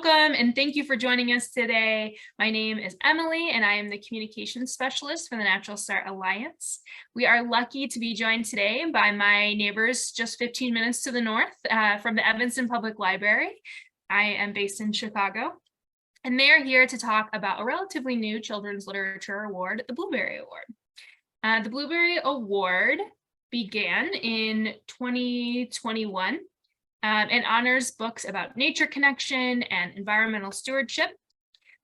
Welcome and thank you for joining us today. My name is Emily and I am the Communications Specialist for the Natural Start Alliance. We are lucky to be joined today by my neighbors just 15 minutes to the north from the Evanston Public Library. I am based in Chicago and they are here to talk about a relatively new children's literature award, the Blueberry Award. The Blueberry Award began in 2021 and honors books about nature connection and environmental stewardship.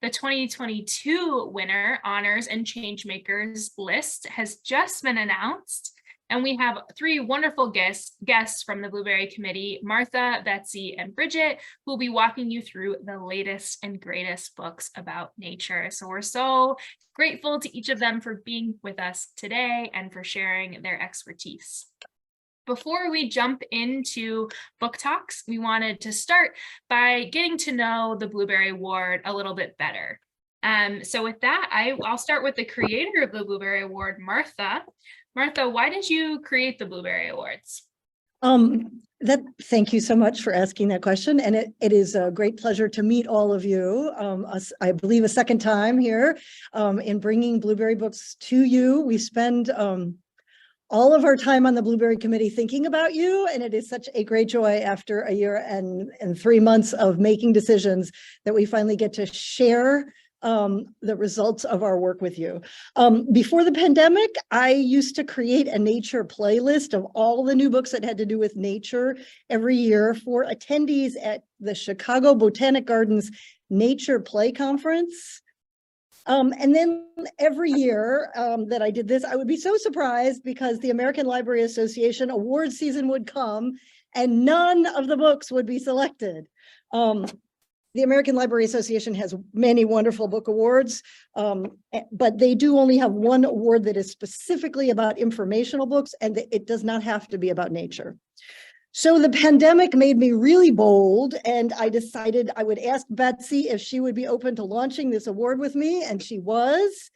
The 2022 winner, Honors and Changemakers list has just been announced, and we have three wonderful guests from the Blueberry Committee, Martha, Betsy, and Bridget, who will be walking you through the latest and greatest books about nature. So we're so grateful to each of them for being with us today and for sharing their expertise. Before we jump into book talks, we wanted to start by getting to know the Blueberry Award a little bit better. So with that, I'll start with the creator of the Blueberry Award, Martha. Martha, why did you create the Blueberry Awards? Thank you so much for asking that question. And it is a great pleasure to meet all of you. I believe a second time here in bringing Blueberry books to you. We spend all of our time on the Blueberry Committee thinking about you, and it is such a great joy after a year and 3 months of making decisions that we finally get to share the results of our work with you. Before the pandemic, I used to create a nature playlist of all the new books that had to do with nature every year for attendees at the Chicago Botanic Gardens Nature Play Conference. And then every year that I did this, I would be so surprised because the American Library Association award season would come and none of the books would be selected. The American Library Association has many wonderful book awards, but they do only have one award that is specifically about informational books, and it does not have to be about nature. So the pandemic made me really bold, and I decided I would ask Betsy if she would be open to launching this award with me, and she was.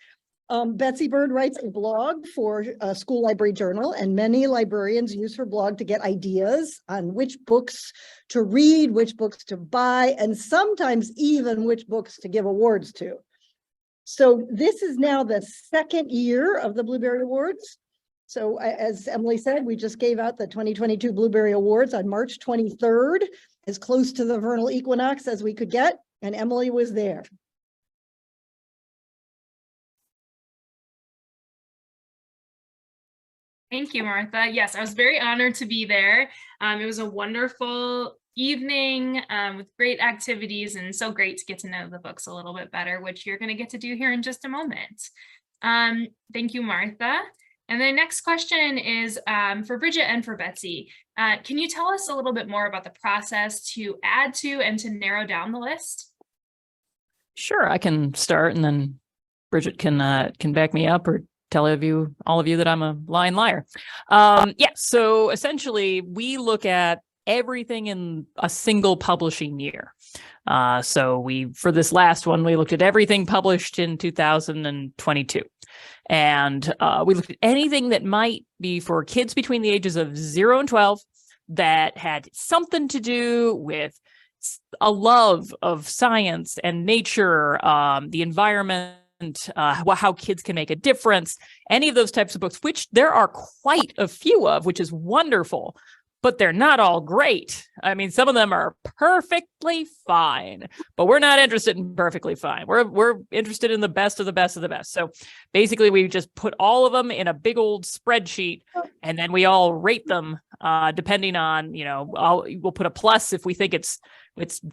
Betsy Bird writes a blog for School Library Journal, and many librarians use her blog to get ideas on which books to read, which books to buy, and sometimes even which books to give awards to. So this is now the second year of the Blueberry Awards. So as Emily said, we just gave out the 2022 Blueberry Awards on March 23rd, as close to the vernal equinox as we could get, and Emily was there. Thank you, Martha. Yes, I was very honored to be there. It was a wonderful evening with great activities and so great to get to know the books a little bit better, which you're going to get to do here in just a moment. Thank you, Martha. And the next question is for Bridget and for Betsy. Can you tell us a little bit more about the process to add to and to narrow down the list? Sure, I can start and then Bridget can back me up or tell all of you that I'm a lying liar. So essentially we look at everything in a single publishing year. So for this last one, we looked at everything published in 2022. And we looked at anything that might be for kids between the ages of 0 and 12 that had something to do with a love of science and nature, the environment, how kids can make a difference, any of those types of books, which there are quite a few of, which is wonderful. But they're not all great. I mean, some of them are perfectly fine, but we're not interested in perfectly fine. We're interested in the best of the best of the best. So basically, we just put all of them in a big old spreadsheet, and then we all rate them depending on, we'll put a plus if we think it's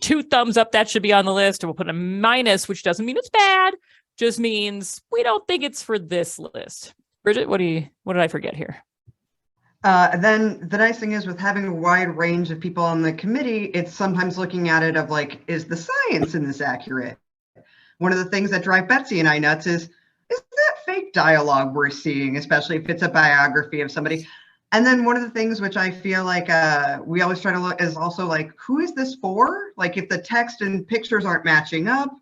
2 thumbs up, that should be on the list, or we'll put a minus, which doesn't mean it's bad, just means we don't think it's for this list. Bridget, what did I forget here? Then the nice thing is with having a wide range of people on the committee, it's sometimes looking at it of like, is the science in this accurate? One of the things that drive Betsy and I nuts is that fake dialogue we're seeing, especially if it's a biography of somebody. And then one of the things which I feel like we always try to look is also like, who is this for? Like if the text and pictures aren't matching up.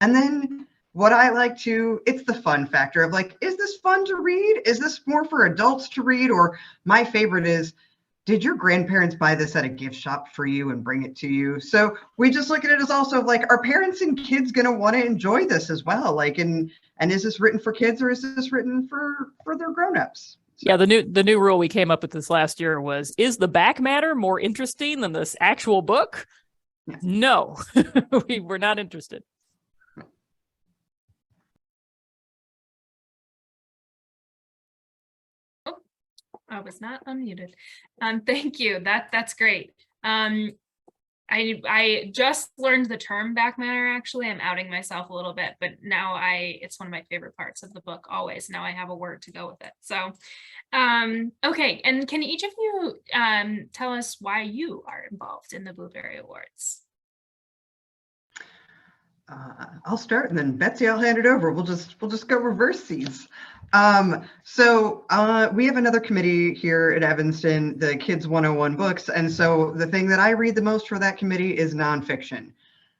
And then what I like to, it's the fun factor of like, is this fun to read? Is this more for adults to read? Or my favorite is, did your grandparents buy this at a gift shop for you and bring it to you? So we just look at it as also like, are parents and kids going to want to enjoy this as well? Like, and is this written for kids or is this written for their grownups? So. Yeah, the new rule we came up with this last year was, is the back matter more interesting than this actual book? Yes. No, we were not interested. Oh, I was not unmuted. Thank you. That's great. I just learned the term back matter, actually. I'm outing myself a little bit, but now it's one of my favorite parts of the book always. Now I have a word to go with it. So, okay. And can each of you tell us why you are involved in the Blueberry Awards? I'll start, and then Betsy, I'll hand it over. We'll just go reverse these. So we have another committee here at Evanston, the Kids 101 books. And so the thing that I read the most for that committee is nonfiction.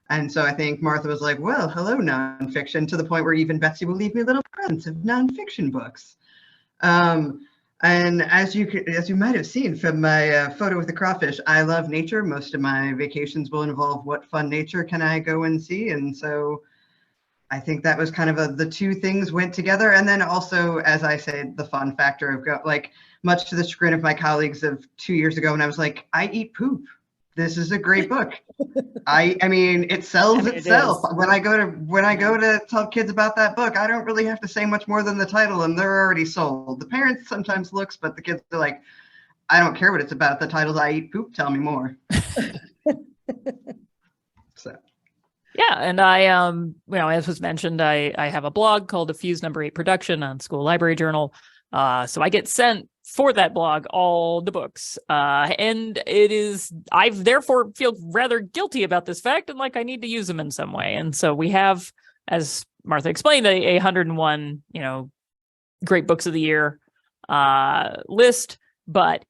And so I think Martha was like, well, hello, nonfiction, to the point where even Betsy will leave me little presents of nonfiction books. And as you might have seen from my photo with the crawfish, I love nature. Most of my vacations will involve what fun nature can I go and see. And so I think that was kind of the two things went together. And then also, as I said, the fun factor of like, much to the chagrin of my colleagues of 2 years ago, and I was like, I eat poop. This is a great book. I mean, it sells itself. When I go to tell kids about that book, I don't really have to say much more than the title, and they're already sold. The parents sometimes looks, but the kids are like, I don't care what it's about. The title's I eat poop. Tell me more. So. Yeah, and I, as was mentioned, I have a blog called Fuse No. 8 Production on School Library Journal. So I get sent for that blog all the books, and I therefore feel rather guilty about this fact, and like I need to use them in some way. And so we have, as Martha explained, a 101, great books of the year list, but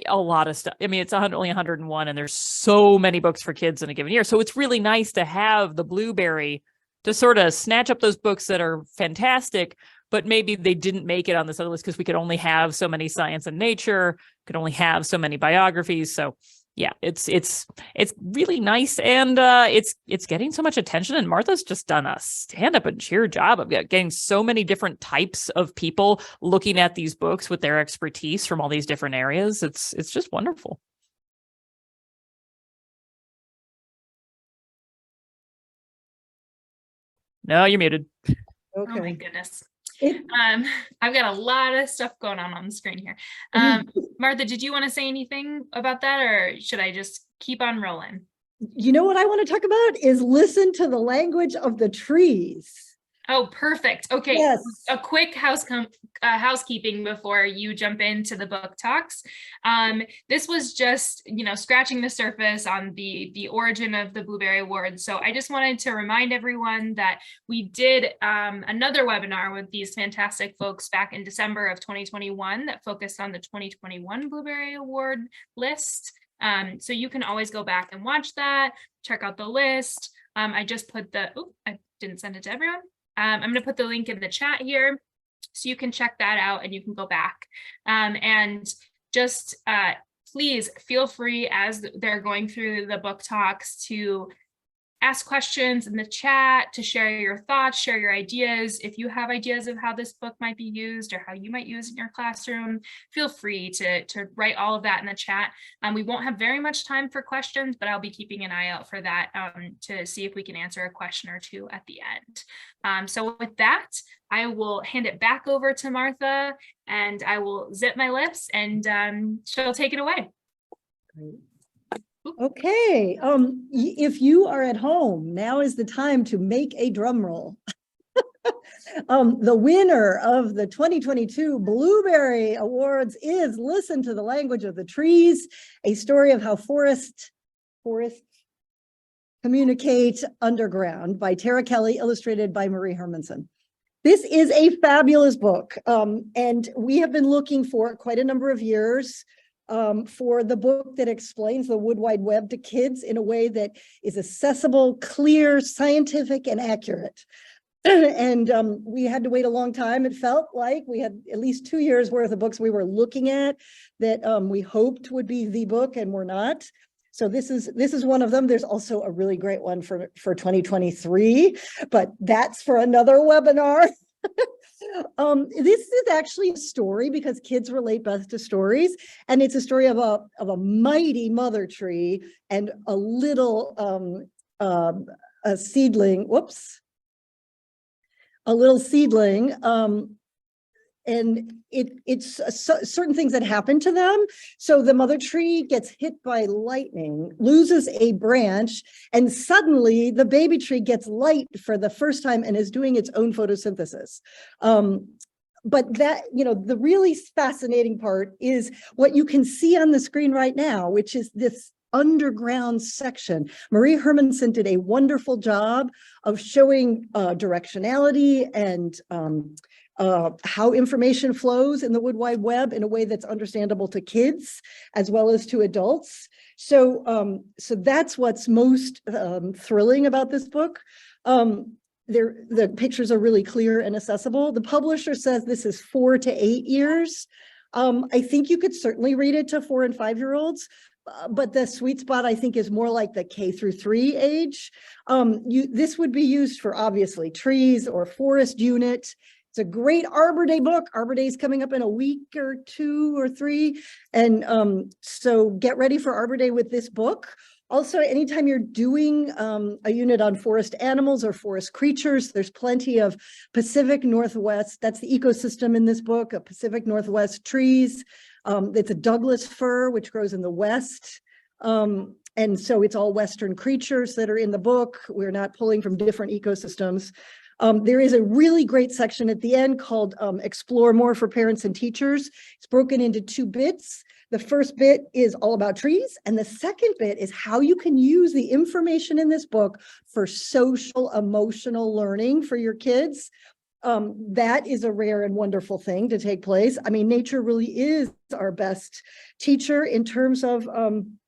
a lot of stuff. I mean, it's only 101, and there's so many books for kids in a given year. So it's really nice to have the Blueberry to sort of snatch up those books that are fantastic, but maybe they didn't make it on this other list because we could only have so many science and nature, could only have so many biographies. So yeah, it's really nice, and it's getting so much attention. And Martha's just done a stand up and cheer job of getting so many different types of people looking at these books with their expertise from all these different areas. It's just wonderful. No, you're muted. Okay. Oh my goodness. I've got a lot of stuff going on the screen here. Martha, did you want to say anything about that, or should I just keep on rolling? You know what I want to talk about is listen to the language of the trees. Oh, perfect. Okay. Yes. A quick housekeeping before you jump into the book talks. This was just, scratching the surface on the origin of the Blueberry Awards. So I just wanted to remind everyone that we did another webinar with these fantastic folks back in December of 2021 that focused on the 2021 Blueberry Award list. So you can always go back and watch that, check out the list. I just put I didn't send it to everyone. I'm going to put the link in the chat here so you can check that out and you can go back. And just please feel free, as they're going through the book talks, to ask questions in the chat, to share your thoughts, share your ideas. If you have ideas of how this book might be used or how you might use it in your classroom, feel free to write all of that in the chat. We won't have very much time for questions, but I'll be keeping an eye out for that to see if we can answer a question or two at the end. So with that, I will hand it back over to Martha, and I will zip my lips, and she'll take it away. Great. Okay, if you are at home, now is the time to make a drum roll. The winner of the 2022 Blueberry Awards is Listen to the Language of the Trees, a story of how forests communicate underground, by Tara Kelly, illustrated by Marie Hermanson. This is a fabulous book, and we have been looking for quite a number of years for the book that explains the Wood Wide Web to kids in a way that is accessible, clear, scientific, and accurate. And we had to wait a long time. It felt like we had at least 2 years worth of books we were looking at that we hoped would be the book and were not. So this is one of them. There's also a really great one for 2023, but that's for another webinar. This is actually a story because kids relate best to stories, and it's a story of a mighty mother tree and a little a seedling. Whoops. A little seedling, and it's certain things that happen to them. So the mother tree gets hit by lightning, loses a branch, and suddenly the baby tree gets light for the first time and is doing its own photosynthesis. But that, the really fascinating part is what you can see on the screen right now, which is this underground section. Marie Hermanson did a wonderful job of showing directionality and how information flows in the Wood Wide Web in a way that's understandable to kids as well as to adults. So that's what's most thrilling about this book. The pictures are really clear and accessible. The publisher says this is 4 to 8 years. I think you could certainly read it to 4 and 5-year-olds. But the sweet spot, I think, is more like the K-3 age. This would be used for, obviously, trees or forest unit. It's a great Arbor Day book. Arbor Day is coming up in a week or 2 or 3. And so get ready for Arbor Day with this book. Also, anytime you're doing a unit on forest animals or forest creatures, there's plenty of Pacific Northwest. That's the ecosystem in this book, of Pacific Northwest trees. It's a Douglas fir, which grows in the West. And so it's all Western creatures that are in the book. We're not pulling from different ecosystems. There is a really great section at the end called Explore More for Parents and Teachers. It's broken into 2 bits. The first bit is all about trees, and the second bit is how you can use the information in this book for social emotional learning for your kids. That is a rare and wonderful thing to take place. I mean, nature really is our best teacher in terms of some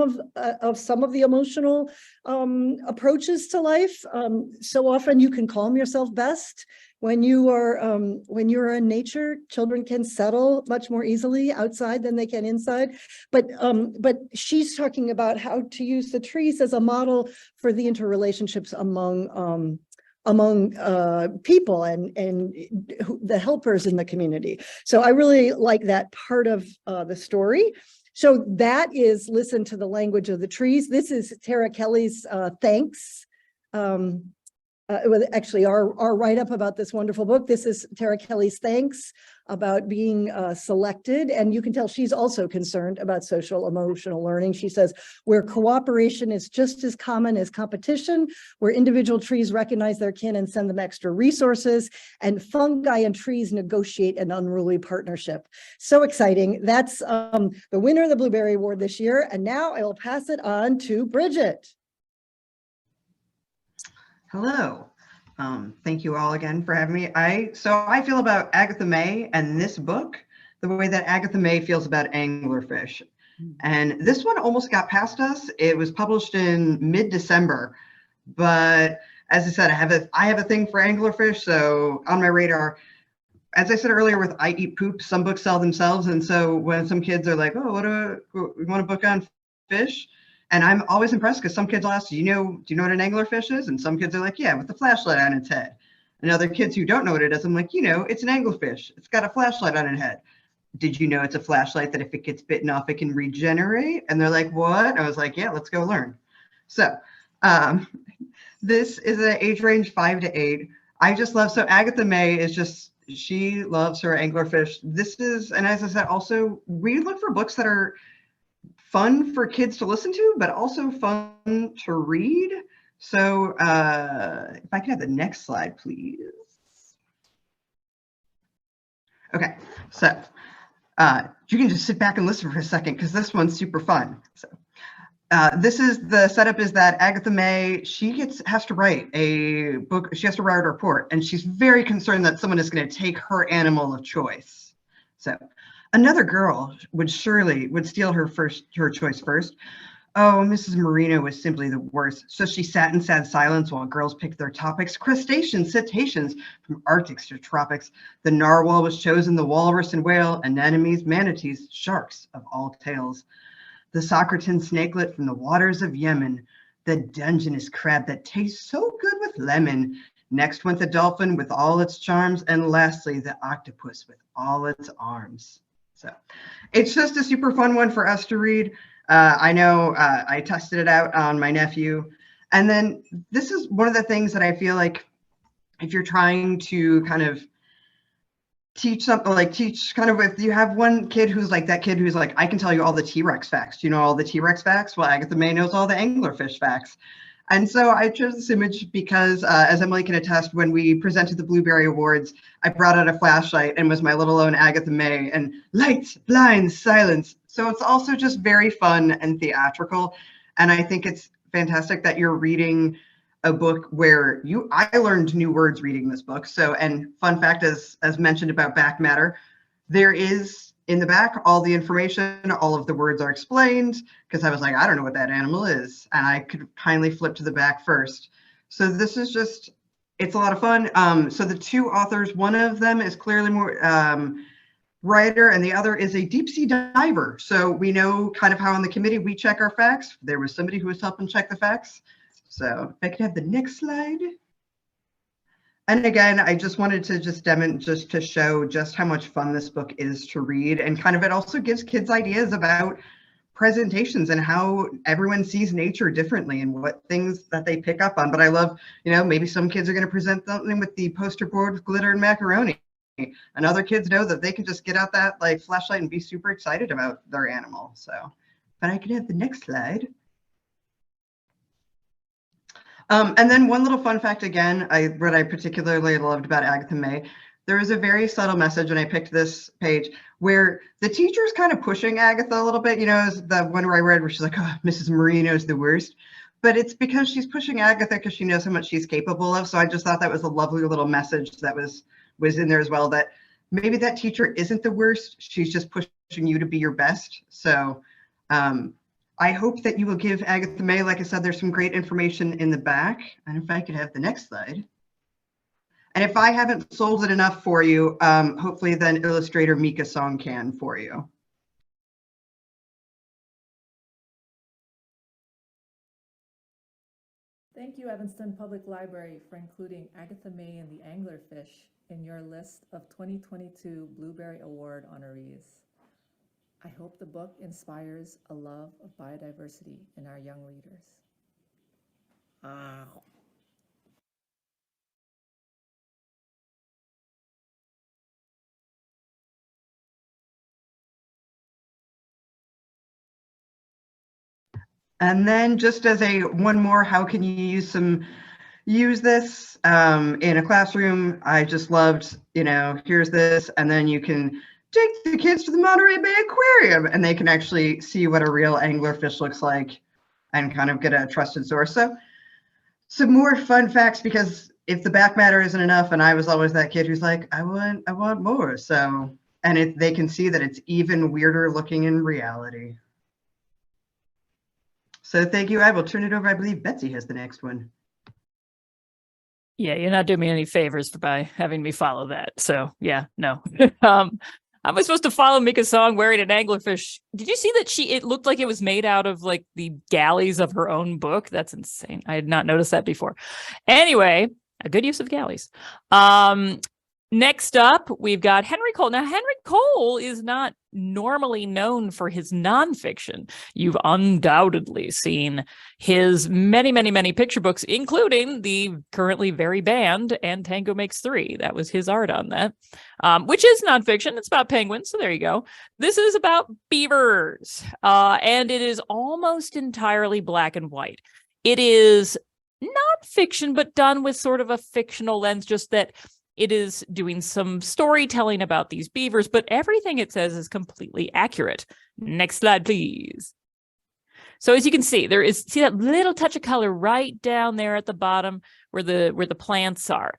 of the emotional approaches to life. So often you can calm yourself best when you're in nature. Children can settle much more easily outside than they can inside. But she's talking about how to use the trees as a model for the interrelationships among people and the helpers in the community. So I really like that part of the story. So that is Listen to the Language of the Trees. This is Tara Kelly's thanks. Actually, our write-up about this wonderful book. This is Tara Kelly's thanks about being selected. And you can tell she's also concerned about social emotional learning. She says, where cooperation is just as common as competition, where individual trees recognize their kin and send them extra resources, and fungi and trees negotiate an unruly partnership. So exciting. That's the winner of the Blueberry Award this year. And now I will pass it on to Bridget. Hello. Thank you all again for having me. So I feel about Agatha May and this book the way that Agatha May feels about Anglerfish. And this one almost got past us. It was published in mid-December, but as I said, I have a thing for Anglerfish, so on my radar. As I said earlier with I Eat Poop, some books sell themselves, and so when some kids are like, oh, we want a book on fish? And I'm always impressed because some kids will ask, do you know what an anglerfish is? And some kids are like, yeah, with the flashlight on its head. And other kids who don't know what it is, I'm like, it's an anglerfish. It's got a flashlight on its head. Did you know it's a flashlight that if it gets bitten off, it can regenerate? And they're like, what? I was like, yeah, let's go learn. So this is an age range 5 to 8. I just love, so Agatha May is just, she loves her anglerfish. This is, and as I said, also, we look for books that are fun for kids to listen to, but also fun to read. So if I could have the next slide, please. Okay, so you can just sit back and listen for a second because this one's super fun. So this is the setup is that Agatha May, she has to write a book, she has to write a report, and she's very concerned that someone is going to take her animal of choice. So another girl would steal her choice first. Oh, Mrs. Marino was simply the worst. So she sat in sad silence while girls picked their topics: crustaceans, cetaceans, from Arctics to tropics. The narwhal was chosen, the walrus and whale, anemones, manatees, sharks of all tales. The Socraton snakelet from the waters of Yemen, the Dungeness crab that tastes so good with lemon. Next went the dolphin with all its charms, and lastly, the octopus with all its arms. So it's just a super fun one for us to read. I know I tested it out on my nephew. And then this is one of the things that I feel like if you're trying to kind of teach something, like teach kind of, if you have one kid who's like that kid who's like, I can tell you all the T-Rex facts. Do you know all the T-Rex facts? Well, Agatha May knows all the anglerfish facts. And so I chose this image because, as Emily can attest, when we presented the Blueberry Awards, I brought out a flashlight and was my little own Agatha May, and lights, blinds, silence. So it's also just very fun and theatrical. And I think it's fantastic that you're reading a book where I learned new words reading this book. So, and fun fact, as mentioned about back matter, there is in the back all the information, all of the words are explained, because I was like, I don't know what that animal is. And I could kindly flip to the back first. So this is just, it's a lot of fun. So the two authors, one of them is clearly more writer, and the other is a deep sea diver. So we know kind of how on the committee we check our facts. There was somebody who was helping check the facts. So if I could have the next slide. And again, I just wanted to just to show just how much fun this book is to read, and kind of it also gives kids ideas about presentations and how everyone sees nature differently and what things that they pick up on. But I love, maybe some kids are going to present something with the poster board with glitter and macaroni, and other kids know that they can just get out that like flashlight and be super excited about their animal. So, but I could have the next slide. And then one little fun fact again, what I particularly loved about Agatha May, there was a very subtle message when I picked this page where the teacher's kind of pushing Agatha a little bit, is the one where I read where she's like, oh, Mrs. Marino's the worst. But it's because she's pushing Agatha because she knows how much she's capable of. So I just thought that was a lovely little message that was in there as well, that maybe that teacher isn't the worst. She's just pushing you to be your best. So I hope that you will give Agatha May, like I said, there's some great information in the back. And if I could have the next slide. And if I haven't sold it enough for you, hopefully then illustrator Mika Song can for you. Thank you, Evanston Public Library, for including Agatha May and the Anglerfish in your list of 2022 Blueberry Award honorees. I hope the book inspires a love of biodiversity in our young readers. And then just as one more, how can you use this in a classroom? I just loved, here's this, and then you can take the kids to the Monterey Bay Aquarium and they can actually see what a real anglerfish looks like and kind of get a trusted source. So some more fun facts, because if the back matter isn't enough, and I was always that kid who's like, I want more. So, and they can see that it's even weirder looking in reality. So thank you. I will turn it over. I believe Betsy has the next one. Yeah, you're not doing me any favors by having me follow that. So yeah, no. Am I supposed to follow Mika Song wearing an anglerfish? Did you see that it looked like it was made out of like the galleys of her own book? That's insane. I had not noticed that before. Anyway, a good use of galleys. Next up, we've got Henry Cole. Now, Henry Cole is not normally known for his nonfiction. You've undoubtedly seen his many, many, many picture books, including the currently very banned And Tango Makes Three. That was his art on that, which is nonfiction. It's about penguins, so there you go. This is about beavers, and it is almost entirely black and white. It is nonfiction, but done with sort of a fictional lens, just that it is doing some storytelling about these beavers, but everything it says is completely accurate. Next slide, please. So as you can see, see that little touch of color right down there at the bottom where the plants are.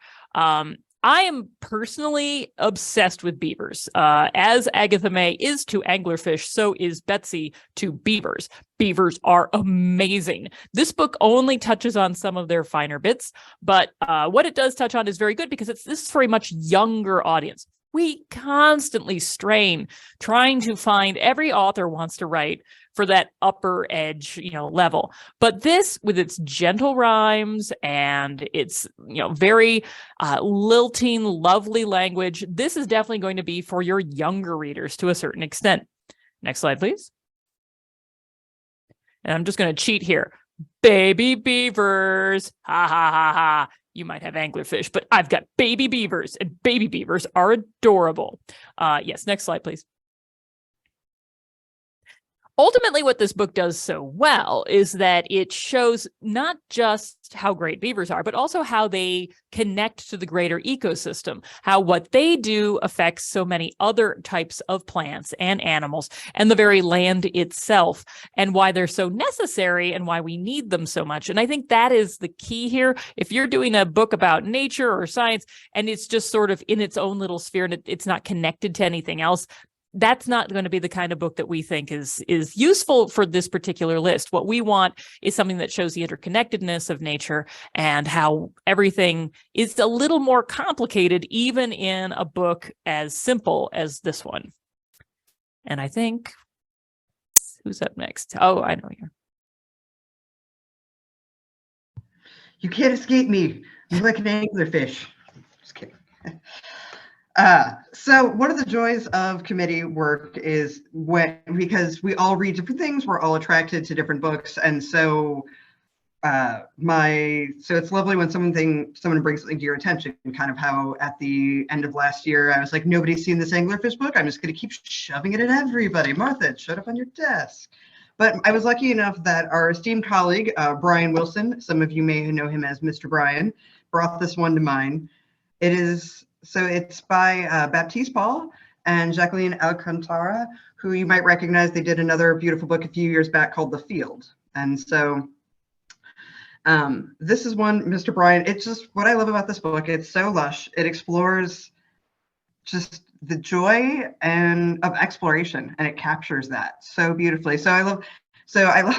I am personally obsessed with beavers. As Agatha May is to anglerfish, so is Betsy to beavers. Beavers are amazing. This book only touches on some of their finer bits, but what it does touch on is very good because this is for a much younger audience. We constantly strain trying to find, every author wants to write for that upper edge, level. But this, with its gentle rhymes and its, very lilting, lovely language, this is definitely going to be for your younger readers to a certain extent. Next slide, please. And I'm just going to cheat here. Baby beavers, ha ha ha ha. You might have anglerfish, but I've got baby beavers, and baby beavers are adorable. Yes, next slide, please. Ultimately, what this book does so well is that it shows not just how great beavers are, but also how they connect to the greater ecosystem, how what they do affects so many other types of plants and animals and the very land itself, and why they're so necessary and why we need them so much. And I think that is the key here. If you're doing a book about nature or science and it's just sort of in its own little sphere and it's not connected to anything else, that's not going to be the kind of book that we think is useful for this particular list. What we want is something that shows the interconnectedness of nature and how everything is a little more complicated, even in a book as simple as this one. And I think, who's up next? Oh, I know you. You can't escape me. I'm like an anglerfish. Just kidding. So one of the joys of committee work is because we all read different things, we're all attracted to different books. And so so it's lovely when someone brings something to your attention, kind of how at the end of last year, I was like, nobody's seen this anglerfish book. I'm just going to keep shoving it at everybody. Martha, shut up on your desk. But I was lucky enough that our esteemed colleague, Brian Wilson, some of you may know him as Mr. Brian, brought this one to mind. It's by Baptiste Paul and Jacqueline Alcantara, who you might recognize. They did another beautiful book a few years back called The Field. And so this is one, Mr. Brian, it's just what I love about this book. It's so lush. It explores just the joy of exploration, and it captures that so beautifully. So I love,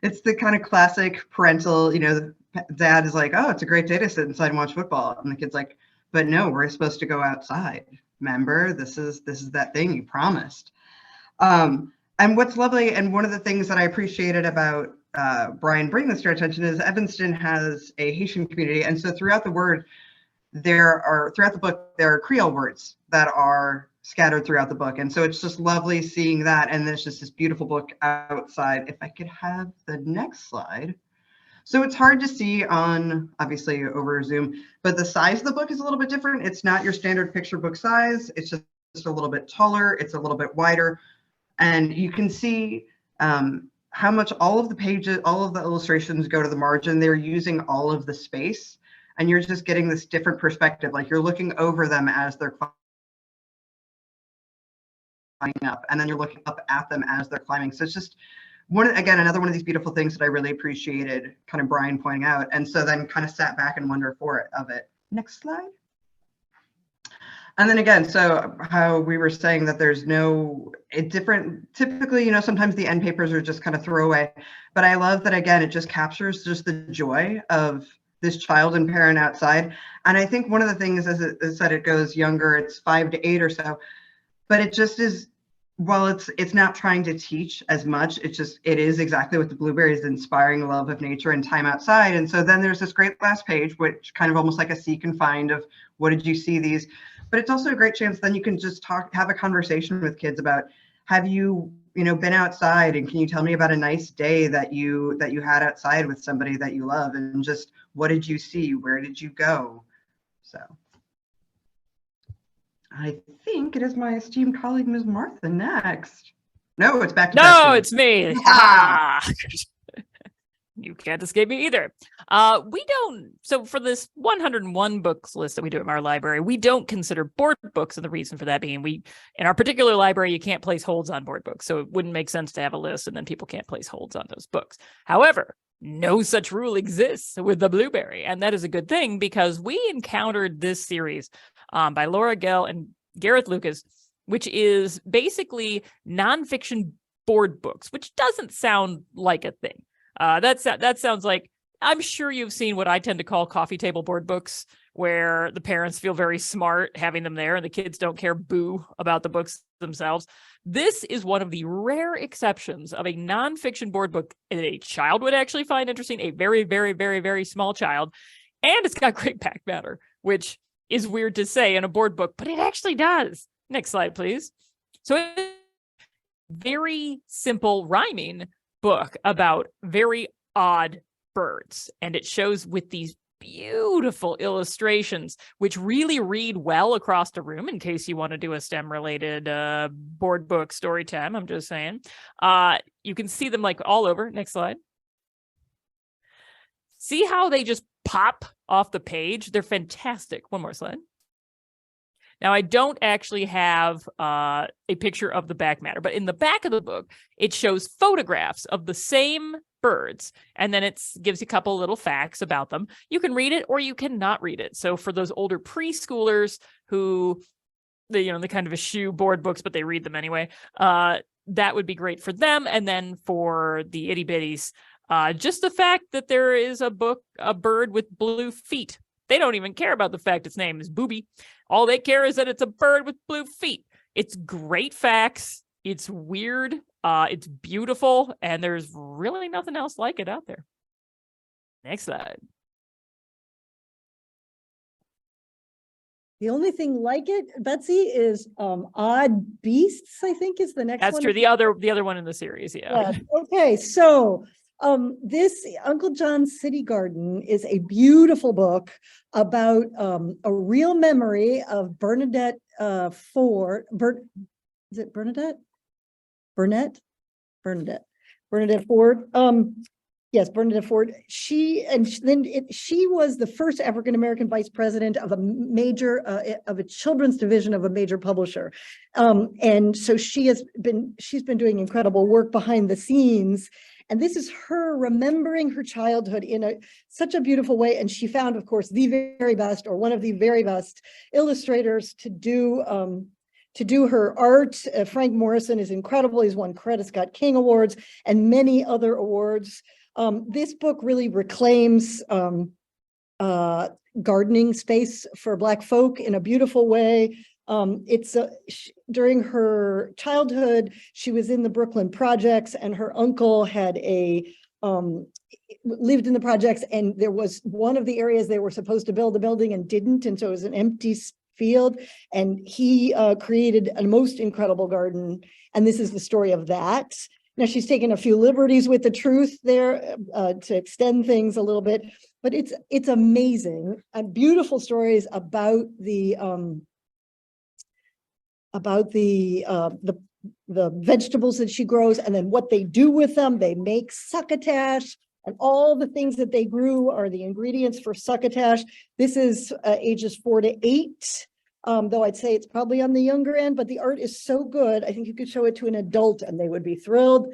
it's the kind of classic parental, the dad is like, oh, it's a great day to sit inside and watch football. And the kid's like, but no, we're supposed to go outside. Remember, this is that thing you promised. And what's lovely, and one of the things that I appreciated about Brian bringing this to our attention is Evanston has a Haitian community, and so throughout the book there are Krill words that are scattered throughout the book, and so it's just lovely seeing that. And there's just this beautiful book outside. If I could have the next slide. So it's hard to see obviously over Zoom, but the size of the book is a little bit different. It's not your standard picture book size. It's just a little bit taller. It's a little bit wider. And you can see how much all of the pages, all of the illustrations go to the margin. They're using all of the space, and you're just getting this different perspective. Like you're looking over them as they're climbing up, and then you're looking up at them as they're climbing. So it's just another one of these beautiful things that I really appreciated kind of Brian pointing out. And so then kind of sat back and wondered of it. Next slide. And then again, so how we were saying that there's typically, sometimes the end papers are just kind of throwaway, but I love that, again, it just captures just the joy of this child and parent outside. And I think one of the things, as it said, it goes younger, it's 5 to 8 or so, but it just is, while it's not trying to teach as much, it is exactly what the blueberries, inspiring love of nature and time outside. And so then there's this great last page, which kind of almost like a seek and find of what did you see these, but it's also a great chance then you can just have a conversation with kids about, have you been outside, and can you tell me about a nice day that you had outside with somebody that you love, and just what did you see, where did you go? So I think it is my esteemed colleague, Ms. Martha, next. No, it's back to No, it's me. You can't escape me either. So for this 101 books list that we do at our library, we don't consider board books, and the reason for that being in our particular library, you can't place holds on board books. So it wouldn't make sense to have a list and then people can't place holds on those books. However, no such rule exists with the blueberry. And that is a good thing, because we encountered this series by Laura Gell and Gareth Lucas, which is basically nonfiction board books, which doesn't sound like a thing. That sounds like, I'm sure you've seen what I tend to call coffee table board books, where the parents feel very smart having them there and the kids don't care boo about the books themselves. This is one of the rare exceptions of a nonfiction board book that a child would actually find interesting, a very, very, very, very small child. And it's got great back matter, which is weird to say in a board book, but it actually does. Next slide, please. So it's a very simple rhyming book about very odd birds. And it shows with these beautiful illustrations, which really read well across the room in case you want to do a STEM related board book story time. I'm just saying. You can see them like all over. Next slide. See how they just pop off the page? They're fantastic. One more slide. Now, I don't actually have a picture of the back matter, but in the back of the book, it shows photographs of the same birds, and then it gives you a couple little facts about them. You can read it or you cannot read it. So for those older preschoolers who, they kind of eschew board books, but they read them anyway, that would be great for them. And then for the itty bitties, just the fact that there is a bird with blue feet. They don't even care about the fact its name is Booby. All they care is that it's a bird with blue feet. It's great facts. It's weird. It's beautiful. And there's really nothing else like it out there. Next slide. The only thing like it, Betsy, is Odd Beasts, I think is the next one. That's true. The other one in the series, yeah. Okay, so this Uncle John's City Garden is a beautiful book about a real memory of Bernadette Ford. Is it Bernadette? Bernadette Ford. Yes, Bernadette Ford. She was the first African-American vice president of a children's division of a major publisher. And so she's been doing incredible work behind the scenes. And this is her remembering her childhood in such a beautiful way. And she found, of course, the very best, or one of the very best illustrators to do her art. Frank Morrison is incredible. He's won Coretta Scott King Awards and many other awards. This book really reclaims gardening space for Black folk in a beautiful way. During her childhood, she was in the Brooklyn projects, and her uncle had lived in the projects, and there was one of the areas they were supposed to build a building and didn't, and so it was an empty field, and he created a most incredible garden, and this is the story of that. Now, she's taken a few liberties with the truth there to extend things a little bit, but it's amazing. And beautiful stories about the vegetables that she grows, and then what they do with them. They make succotash, and all the things that they grew are the ingredients for succotash. This is ages 4 to 8. Though I'd say it's probably on the younger end, but the art is so good. I think you could show it to an adult and they would be thrilled.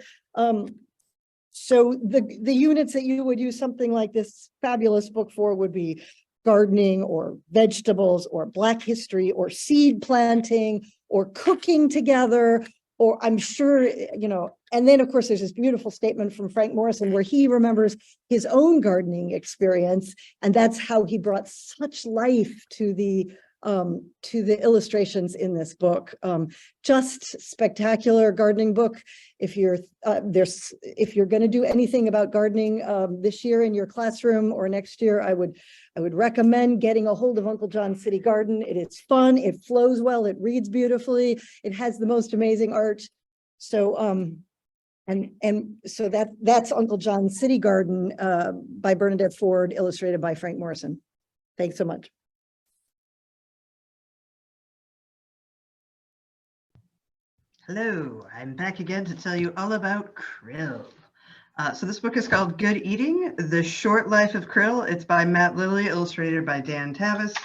So the units that you would use something like this fabulous book for would be gardening, or vegetables, or Black history, or seed planting, or cooking together, or I'm sure, and then of course there's this beautiful statement from Frank Morrison where he remembers his own gardening experience, and that's how he brought such life to the illustrations in this book. Just spectacular gardening book. If you're going to do anything about gardening this year in your classroom or next year, I would recommend getting a hold of Uncle John's City Garden. It is fun, it flows well, it reads beautifully, it has the most amazing art. So so that's Uncle John's City Garden by Bernadette Ford, illustrated by Frank Morrison. Thanks so much. Hello, I'm back again to tell you all about Krill. So this book is called Good Eating, The Short Life of Krill. It's by Matt Lilly, illustrated by Dan Tavis.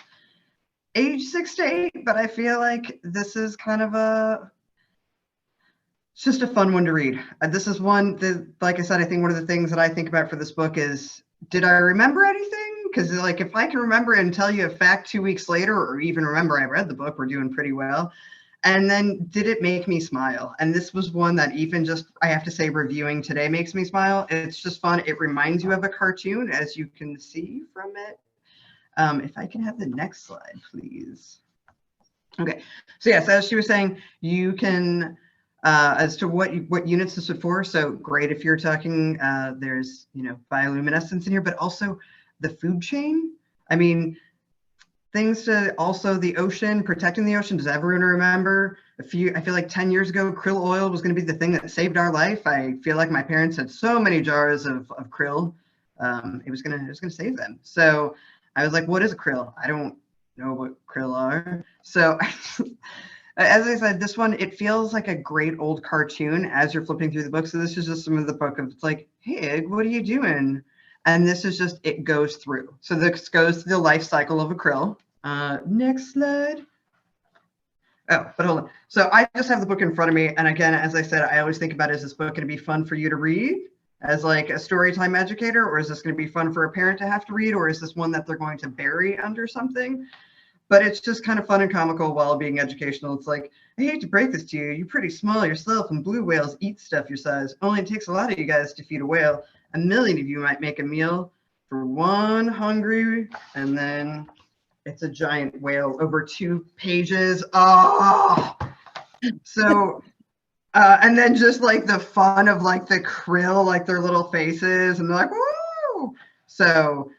Age 6 to 8, but I feel like this is kind of It's just a fun one to read. This is one that, like I said, I think one of the things that I think about for this book is, did I remember anything? Because like, if I can remember and tell you a fact 2 weeks later, or even remember I read the book, we're doing pretty well. And then did it make me smile? And this was one that even just, I have to say, reviewing today makes me smile. It's just fun. It reminds you of a cartoon, as you can see from it. If I can have the next slide, please. Okay, so yes, as she was saying, you can, as to what units this is for. So great if you're talking, there's, bioluminescence in here, but also the food chain. I mean, things to also the ocean, protecting the ocean. Does everyone remember I feel like 10 years ago, krill oil was going to be the thing that saved our life. I feel like my parents had so many jars of krill. It was gonna save them. So I was like, what is a krill? I don't know what krill are. So as I said, this one, it feels like a great old cartoon as you're flipping through the book. So this is just some of the book of, it's like, hey, Egg, what are you doing? And this is just, it goes through. So this goes through the life cycle of a krill. Next slide. Oh, but hold on. So I just have the book in front of me. And again, as I said, I always think about, is this book going to be fun for you to read as like a storytime educator? Or is this going to be fun for a parent to have to read? Or is this one that they're going to bury under something? But it's just kind of fun and comical while being educational. It's like, I hate to break this to you. You're pretty small yourself, and blue whales eat stuff your size. Only it takes a lot of you guys to feed a whale. 1 million of you might make a meal for one hungry, and then it's a giant whale over 2 pages. Oh, so, and then just like the fun of like the krill, like their little faces, and they're like, woo! So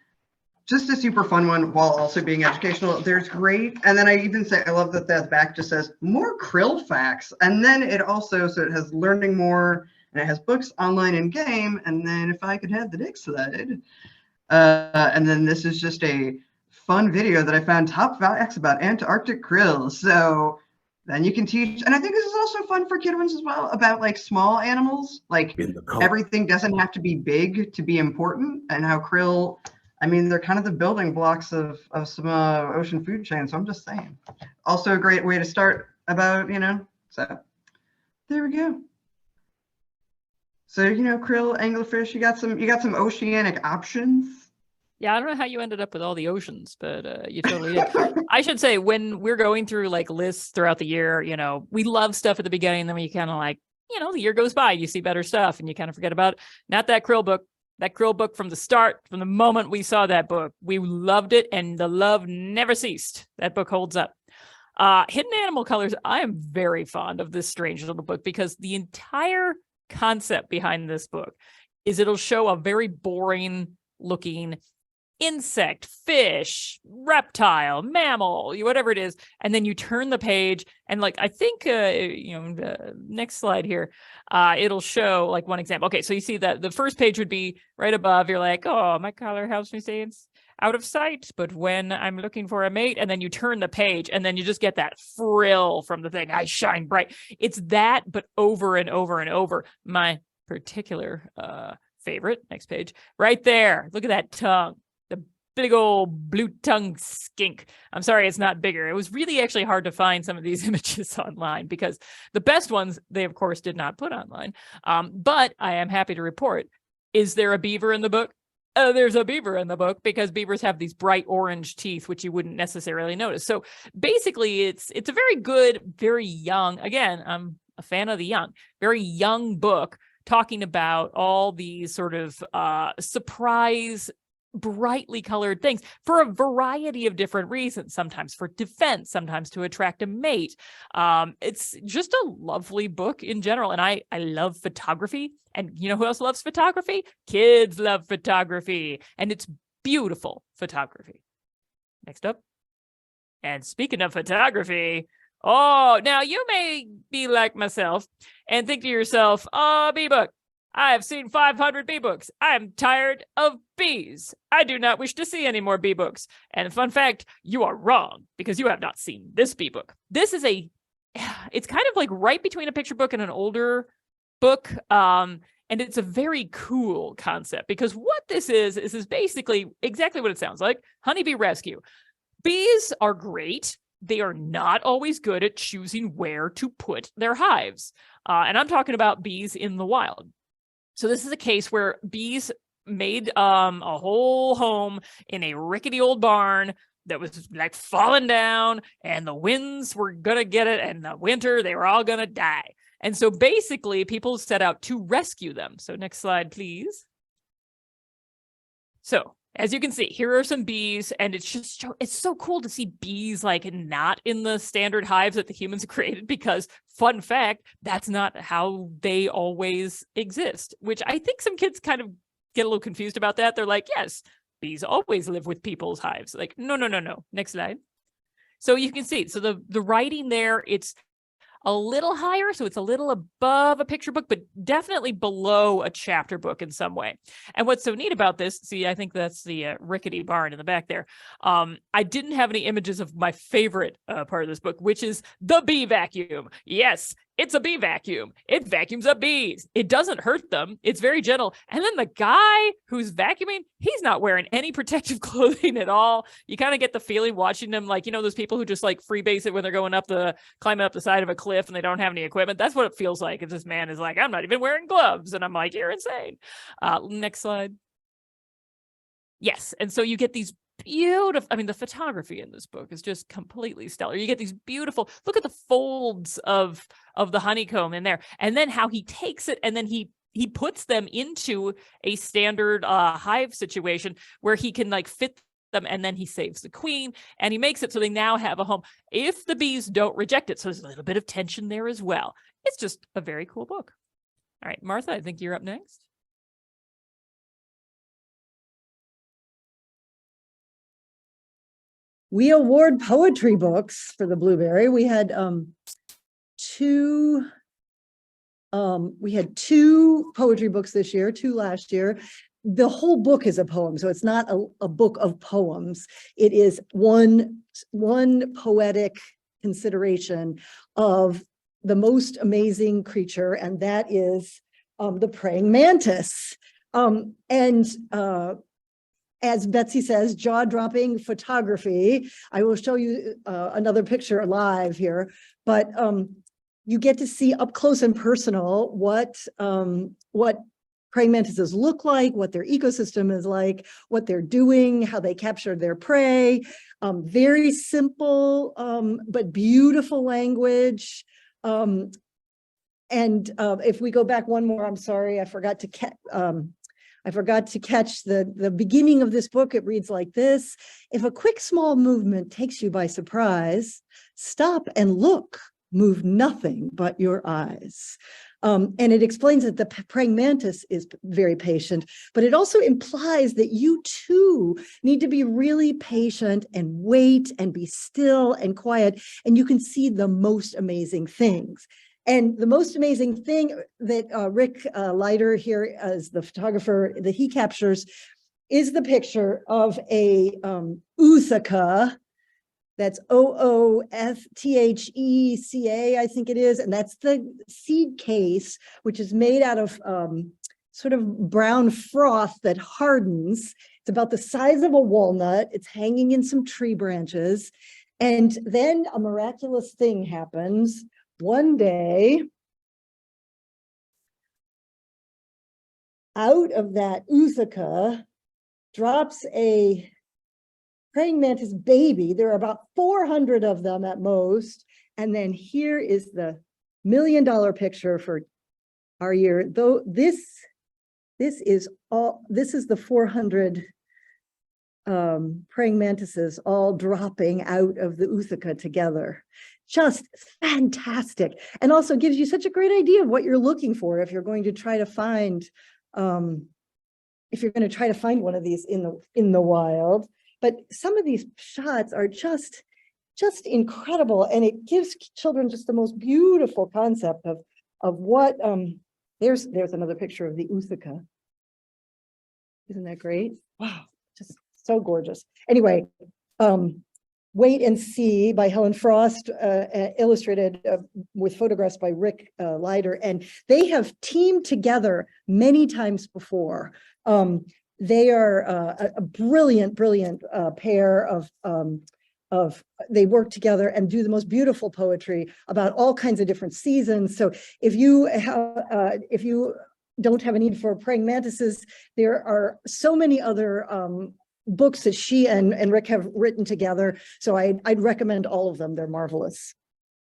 just a super fun one while also being educational. There's great, and then I even say, I love that that back just says more krill facts. And then it also, so it has learning more, and it has books, online, and game. And then if I could have the next slide. And then this is just a fun video that I found, top facts about Antarctic krill. So then you can teach, and I think this is also fun for kid ones as well, about like small animals. Like everything doesn't have to be big to be important, and how krill, I mean, they're kind of the building blocks of some ocean food chain. So I'm just saying. Also a great way to start about, so there we go. So, krill, anglerfish, you got some oceanic options. Yeah, I don't know how you ended up with all the oceans, but you totally did. I should say, when we're going through like lists throughout the year, we love stuff at the beginning, and then we kind of like, the year goes by, you see better stuff, and you kind of forget about it. Not that krill book. That krill book, from the start, from the moment we saw that book, we loved it, and the love never ceased. That book holds up. Hidden Animal Colors, I am very fond of this strange little book, because the entire concept behind this book is it'll show a very boring looking insect, fish, reptile, mammal, whatever it is, and then you turn the page, and like, I think the next slide here, it'll show like one example. Okay, so you see that the first page would be right above. You're like, oh, my collar helps me stay out of sight, but when I'm looking for a mate, and then you turn the page, and then you just get that frill from the thing, I shine bright. It's that, but over and over and over. My particular favorite, next page, right there. Look at that tongue. Big old blue tongue skink. I'm sorry, it's not bigger. It was really actually hard to find some of these images online, because the best ones they of course did not put online. But I am happy to report, is there a beaver in the book? There's a beaver in the book, because beavers have these bright orange teeth, which you wouldn't necessarily notice. So basically it's a very good, very young, again, I'm a fan of the young, very young book, talking about all these sort of surprise, brightly colored things for a variety of different reasons, sometimes for defense, sometimes to attract a mate. It's just a lovely book in general. And I love photography. And you know who else loves photography? Kids love photography. And it's beautiful photography. Next up. And speaking of photography, oh, now you may be like myself and think to yourself, oh, bee book, I have seen 500 bee books. I am tired of bees. I do not wish to see any more bee books. And fun fact, you are wrong, because you have not seen this bee book. This is it's kind of like right between a picture book and an older book. And it's a very cool concept, because what this is basically exactly what it sounds like. Honeybee rescue. Bees are great. they are not always good at choosing where to put their hives. And I'm talking about bees in the wild. So this is a case where bees made a whole home in a rickety old barn that was like falling down, and the winds were going to get it, and the winter, they were all going to die. And so basically people set out to rescue them. So next slide, please. So as you can see, here are some bees, and it's so cool to see bees like not in the standard hives that the humans created, because fun fact, that's not how they always exist, which I think some kids kind of get a little confused about that. They're like, yes, bees always live with people's hives. Like, no. Next slide. So you can see, so the writing there, it's a little higher, so it's a little above a picture book, but definitely below a chapter book in some way. And what's so neat about this, see, I think that's the rickety barn in the back there. I didn't have any images of my favorite part of this book, which is the bee vacuum. Yes, it's a bee vacuum. It vacuums up bees. It doesn't hurt them. It's very gentle. And then the guy who's vacuuming, he's not wearing any protective clothing at all. You kind of get the feeling watching them, like, you know, those people who just like freebase it when they're climbing up the side of a cliff and they don't have any equipment. That's what it feels like if this man is like, I'm not even wearing gloves. And I'm like, you're insane. Next slide. Yes. And so you get these beautiful, I mean, the photography in this book is just completely stellar. You get these beautiful, look at the folds of the honeycomb in there, and then how he takes it and then he puts them into a standard hive situation where he can like fit them, and then he saves the queen and he makes it so they now have a home if the bees don't reject it. So there's a little bit of tension there as well. It's just a very cool book. All right, Martha, I think you're up next. We award poetry books for the Blueberry. We had two poetry books this year, 2 last year. The whole book is a poem, so it's not a book of poems. It is one poetic consideration of the most amazing creature, and that is the praying mantis. As Betsy says, jaw-dropping photography. I will show you another picture live here, but you get to see up close and personal what praying mantises look like, what their ecosystem is like, what they're doing, how they capture their prey. Very simple but beautiful language. And if we go back one more, I'm sorry, I forgot to catch the beginning of this book. It reads like this: if a quick small movement takes you by surprise, stop and look, move nothing but your eyes. And it explains that the praying mantis is very patient, but it also implies that you too need to be really patient and wait and be still and quiet, and you can see the most amazing things. And the most amazing thing that Rick Leiter here as the photographer that he captures is the picture of a Ootheca. That's OOTHECA, I think it is. And that's the seed case, which is made out of sort of brown froth that hardens. It's about the size of a walnut. It's hanging in some tree branches. And then a miraculous thing happens. One day, out of that Ootheca drops a praying mantis baby. There are about 400 of them at most. And then here is the $1 million picture for our year. Though this is the 400 praying mantises all dropping out of the Ootheca together. Just fantastic, and also gives you such a great idea of what you're looking for if you're going to try to find one of these in the wild. But some of these shots are just incredible, and it gives children just the most beautiful concept of what. There's another picture of the Ootheca. Isn't that great? Wow, just so gorgeous. Anyway. Wait and See by Helen Frost, illustrated with photographs by Rick Leiter, and they have teamed together many times before. They are a brilliant pair of they work together and do the most beautiful poetry about all kinds of different seasons. So if you don't have a need for praying mantises, there are so many other books that she and Rick have written together. So I'd recommend all of them. They're marvelous.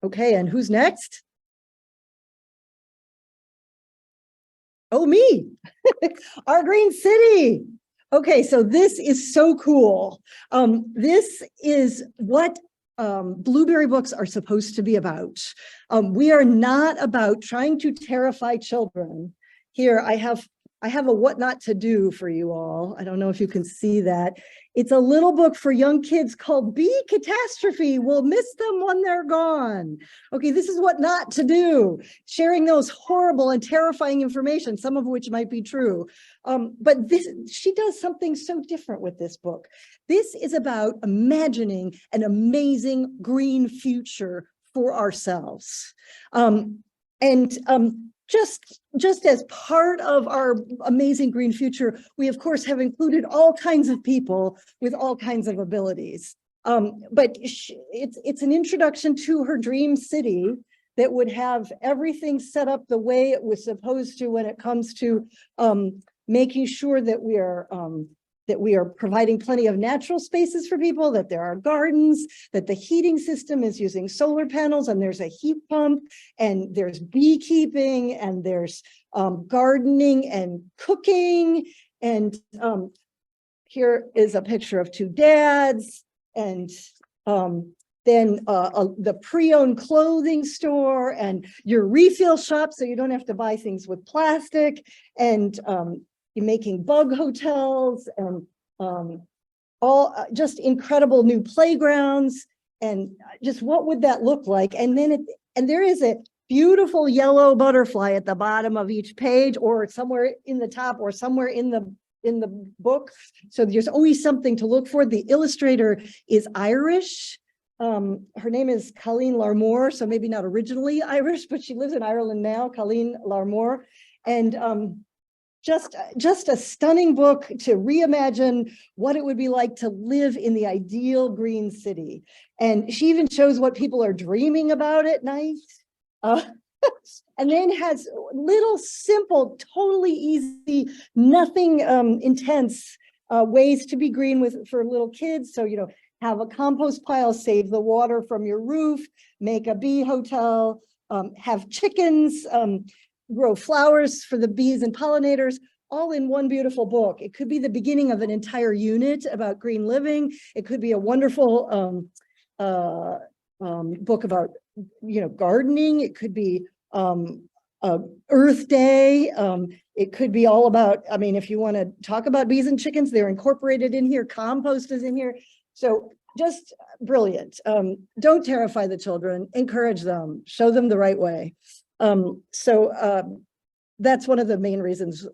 Okay, and who's next? Oh, me, Our Green City. Okay, so this is so cool. This is what Blueberry books are supposed to be about. We are not about trying to terrify children. Here, I have a what not to do for you all. I don't know if you can see that. It's a little book for young kids called Bee Catastrophe. We'll miss them when they're gone. Okay, this is what not to do. Sharing those horrible and terrifying information, some of which might be true. But she does something so different with this book. This is about imagining an amazing green future for ourselves. Just as part of our amazing green future, we of course have included all kinds of people with all kinds of abilities. But it's an introduction to her dream city that would have everything set up the way it was supposed to when it comes to making sure that we are providing plenty of natural spaces for people, that there are gardens, that the heating system is using solar panels, and there's a heat pump, and there's beekeeping, and there's gardening and cooking. And here is a picture of two dads, and then the pre-owned clothing store, and your refill shop so you don't have to buy things with plastic, and you're making bug hotels, and all just incredible new playgrounds. And just what would that look like? And then there is a beautiful yellow butterfly at the bottom of each page, or somewhere in the top, or somewhere in the book. So there's always something to look for. The illustrator is Irish. Her name is Colleen Larmore, so maybe not originally Irish, but she lives in Ireland now, Colleen Larmore. And just a stunning book to reimagine what it would be like to live in the ideal green city. And she even shows what people are dreaming about at night. And then has little simple, totally easy, nothing intense ways to be green for little kids. So, have a compost pile, save the water from your roof, make a bee hotel, have chickens, grow flowers for the bees and pollinators, all in one beautiful book. It could be the beginning of an entire unit about green living. It could be a wonderful book about, gardening. It could be Earth Day. It could be all about, if you want to talk about bees and chickens, they're incorporated in here. Compost is in here. So just brilliant. Don't terrify the children, encourage them, show them the right way. That's one of the main reasons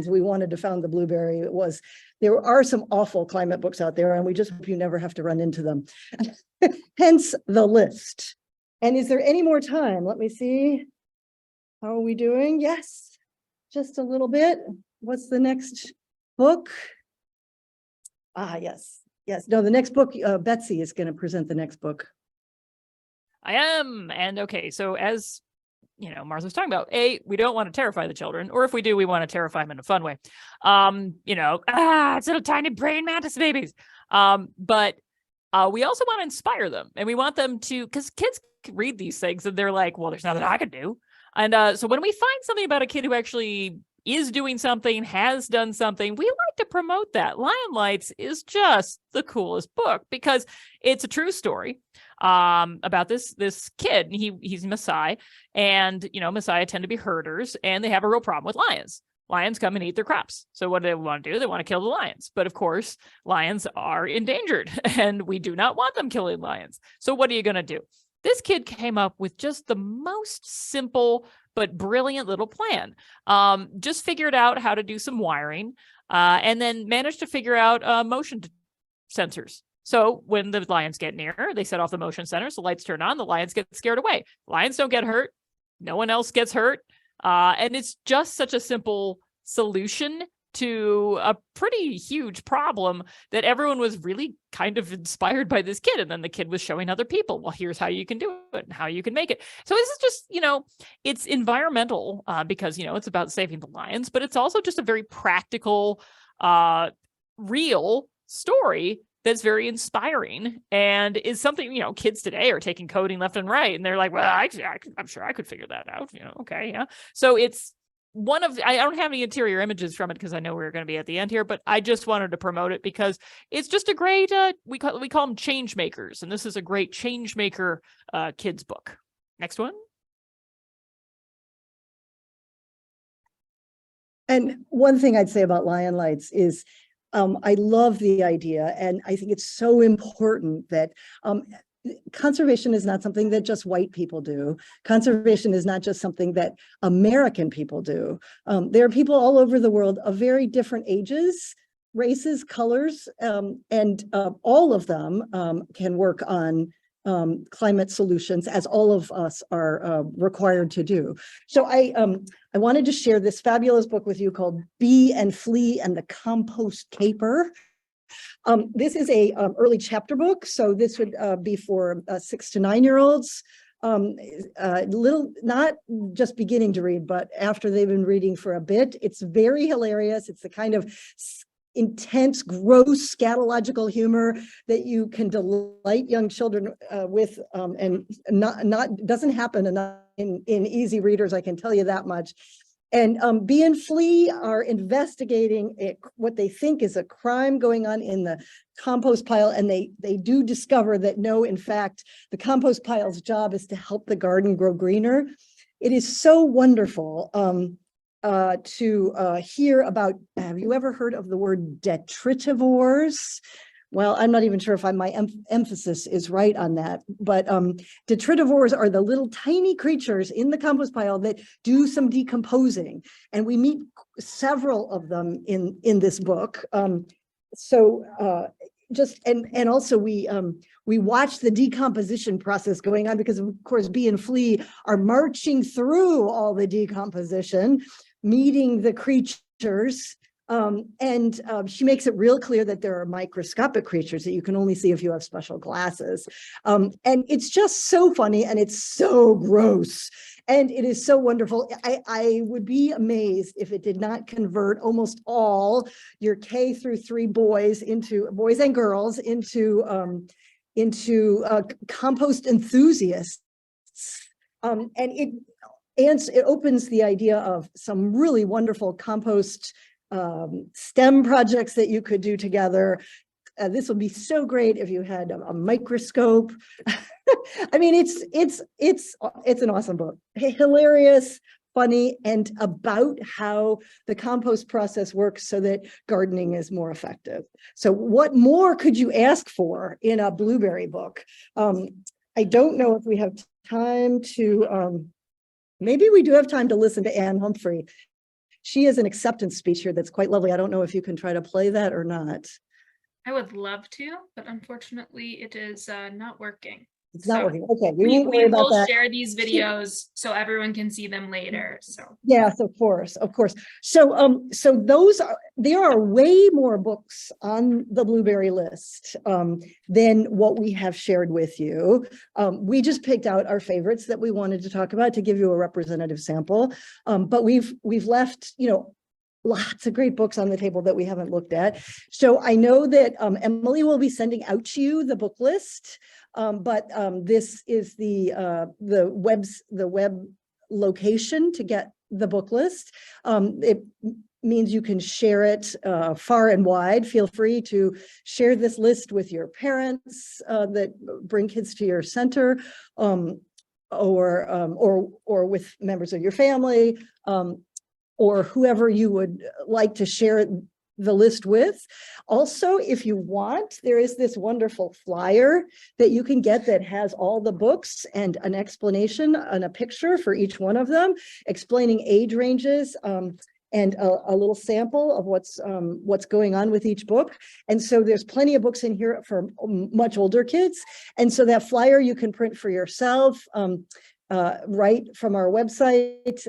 we wanted to found the Blueberry was there are some awful climate books out there, and we just hope you never have to run into them. Hence the list. And is there any more time? Let me see. How are we doing? Yes, just a little bit. What's the next book? Yes. No, the next book, Betsy is going to present the next book. I am. And okay, so as Martha was talking about, we don't want to terrify the children, or if we do, we want to terrify them in a fun way. It's little tiny praying mantis babies. But we also want to inspire them, and we want them to, because kids read these things and they're like, well, there's nothing I can do. And so when we find something about a kid who actually is doing something, has done something, we like to promote that. Lion Lights is just the coolest book because it's a true story about this kid. He's Maasai, and Maasai tend to be herders, and they have a real problem with lions. Lions come and eat their crops. So what do they want to do? They want to kill the lions. But of course, lions are endangered, and we do not want them killing lions. So what are you going to do? This kid came up with just the most simple but brilliant little plan. Just figured out how to do some wiring, and then managed to figure out motion sensors. So when the lions get near, they set off the motion sensors, the lights turn on, the lions get scared away. Lions don't get hurt. No one else gets hurt. And it's just such a simple solution to a pretty huge problem that everyone was really kind of inspired by this kid. And then the kid was showing other people, well, here's how you can do it and how you can make it. So this is just, it's environmental because, it's about saving the lions, but it's also just a very practical, real story that's very inspiring and is something, kids today are taking coding left and right. And they're like, well, I'm sure I could figure that out. Okay. Yeah. So it's I don't have any interior images from it because I know we're going to be at the end here, but I just wanted to promote it because it's just a great, we call them change makers. And this is a great change maker kids book. Next one. And one thing I'd say about Lion Lights is I love the idea, and I think it's so important that conservation is not something that just white people do. Conservation is not just something that American people do. There are people all over the world of very different ages, races, colors, and all of them can work on climate solutions, as all of us are required to do. So I wanted to share this fabulous book with you called Bee and Flea and the Compost Caper. This is a early chapter book, so this would be for 6 to 9-year-olds. Not just beginning to read, but after they've been reading for a bit. It's very hilarious. It's the kind of intense, gross, scatological humor that you can delight young children with, and not doesn't happen enough in easy readers, I can tell you that much. And Bee and Flea are investigating what they think is a crime going on in the compost pile. And they do discover that no, in fact, the compost pile's job is to help the garden grow greener. It is so wonderful to hear about, have you ever heard of the word detritivores? Well, I'm not even sure if my emphasis is right on that, but detritivores are the little tiny creatures in the compost pile that do some decomposing, and we meet several of them in this book. And also we watch the decomposition process going on because, of course, Bee and Flea are marching through all the decomposition, meeting the creatures. She makes it real clear that there are microscopic creatures that you can only see if you have special glasses. And it's just so funny, and it's so gross, and it is so wonderful. I would be amazed if it did not convert almost all your K through 3 boys and girls into compost enthusiasts. And it opens the idea of some really wonderful compost STEM projects that you could do together. This would be so great if you had a microscope. I mean, it's an awesome book, hilarious, funny, and about how the compost process works so that gardening is more effective. So what more could you ask for in a blueberry book? I don't know if we have time to, maybe we do have time to listen to Anne Humphrey. She has an acceptance speech here that's quite lovely. I don't know if you can try to play that or not. I would love to, but unfortunately it is not working. It's not working. Okay, we won't worry about will that. share these videos so everyone can see them later. So yes, of course. So there are way more books on the blueberry list than what we have shared with you. We just picked out our favorites that we wanted to talk about to give you a representative sample. But we've left, lots of great books on the table that we haven't looked at. So I know that Emily will be sending out to you the book list, but this is the web location to get the book list. It means you can share it far and wide. Feel free to share this list with your parents that bring kids to your center, or with members of your family, or whoever you would like to share the list with. Also, if you want, there is this wonderful flyer that you can get that has all the books and an explanation and a picture for each one of them, explaining age ranges, and a little sample of what's going on with each book. And so there's plenty of books in here for much older kids. And so that flyer you can print for yourself. right from our website.